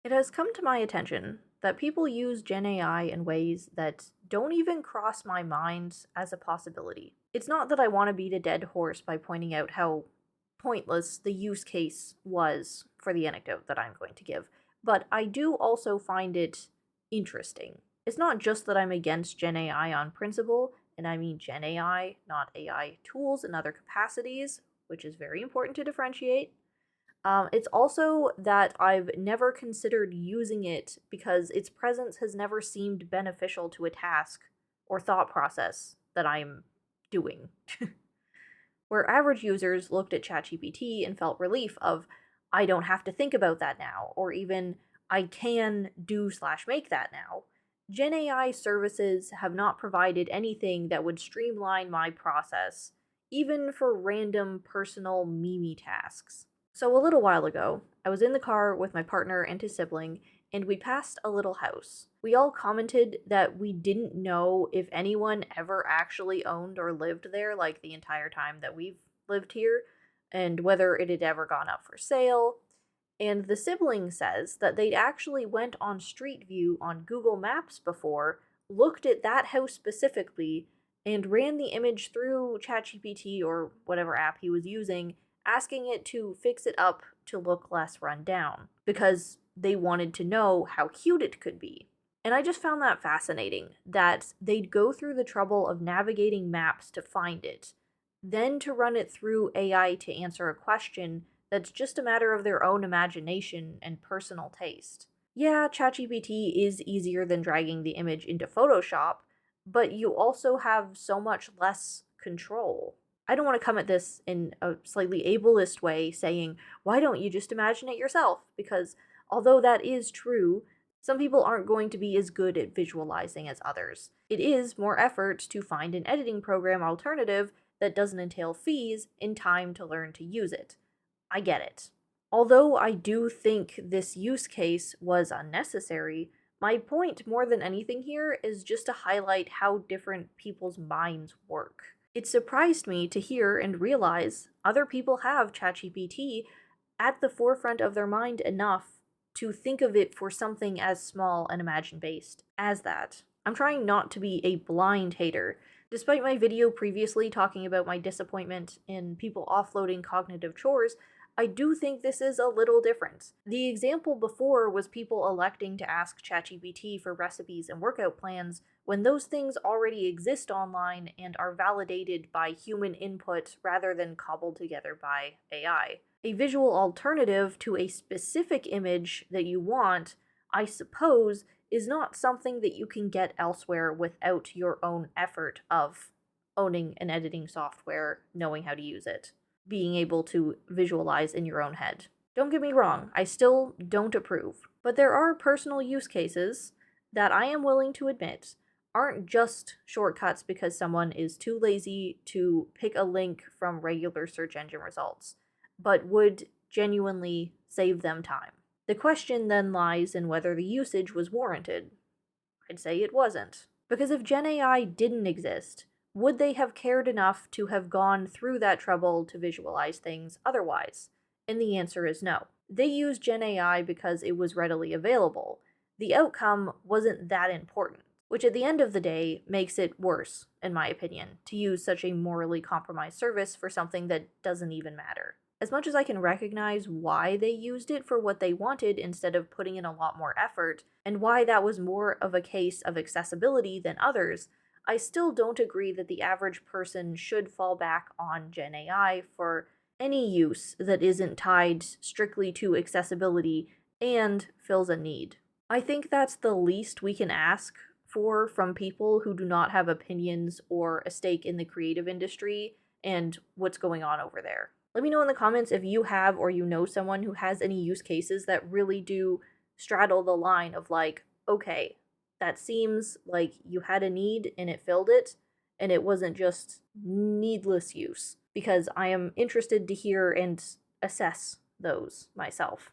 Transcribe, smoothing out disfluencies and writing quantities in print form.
It has come to my attention that people use GenAI in ways that don't even cross my mind as a possibility. It's not that I want to beat a dead horse by pointing out how pointless the use case was for the anecdote that I'm going to give, but I do also find it interesting. It's not just that I'm against GenAI on principle, and I mean GenAI, not AI tools and other capacities, which is very important to differentiate. It's also that I've never considered using it because its presence has never seemed beneficial to a task or thought process that I'm doing. Where average users looked at ChatGPT and felt relief of, I don't have to think about that now, or even, I can do/make that now. GenAI services have not provided anything that would streamline my process, even for random personal meme tasks. So a little while ago, I was in the car with my partner and his sibling, and we passed a little house. We all commented that we didn't know if anyone ever actually owned or lived there, like the entire time that we've lived here, and whether it had ever gone up for sale. And the sibling says that they'd actually went on Street View on Google Maps before, looked at that house specifically, and ran the image through ChatGPT or whatever app he was using, asking it to fix it up to look less run down, because they wanted to know how cute it could be. And I just found that fascinating, that they'd go through the trouble of navigating maps to find it, then to run it through AI to answer a question that's just a matter of their own imagination and personal taste. Yeah, ChatGPT is easier than dragging the image into Photoshop, but you also have so much less control. I don't want to come at this in a slightly ableist way, saying, why don't you just imagine it yourself? Because although that is true, some people aren't going to be as good at visualizing as others. It is more effort to find an editing program alternative that doesn't entail fees and time to learn to use it. I get it. Although I do think this use case was unnecessary, my point more than anything here is just to highlight how different people's minds work. It surprised me to hear and realize other people have ChatGPT at the forefront of their mind enough to think of it for something as small and imagine-based as that. I'm trying not to be a blind hater. Despite my video previously talking about my disappointment in people offloading cognitive chores, I do think this is a little different. The example before was people electing to ask ChatGPT for recipes and workout plans when those things already exist online and are validated by human input rather than cobbled together by AI. A visual alternative to a specific image that you want, I suppose, is not something that you can get elsewhere without your own effort of owning an editing software, knowing how to use it, being able to visualize in your own head. Don't get me wrong, I still don't approve, but there are personal use cases that I am willing to admit aren't just shortcuts because someone is too lazy to pick a link from regular search engine results, but would genuinely save them time. The question then lies in whether the usage was warranted. I'd say it wasn't. Because if GenAI didn't exist, would they have cared enough to have gone through that trouble to visualize things otherwise? And the answer is no. They used GenAI because it was readily available. The outcome wasn't that important, which at the end of the day makes it worse, in my opinion, to use such a morally compromised service for something that doesn't even matter. As much as I can recognize why they used it for what they wanted instead of putting in a lot more effort, and why that was more of a case of accessibility than others, I still don't agree that the average person should fall back on GenAI for any use that isn't tied strictly to accessibility and fills a need. I think that's the least we can ask for from people who do not have opinions or a stake in the creative industry and what's going on over there. Let me know in the comments if you have or you know someone who has any use cases that really do straddle the line of like, okay, that seems like you had a need and it filled it, and it wasn't just needless use, because I am interested to hear and assess those myself.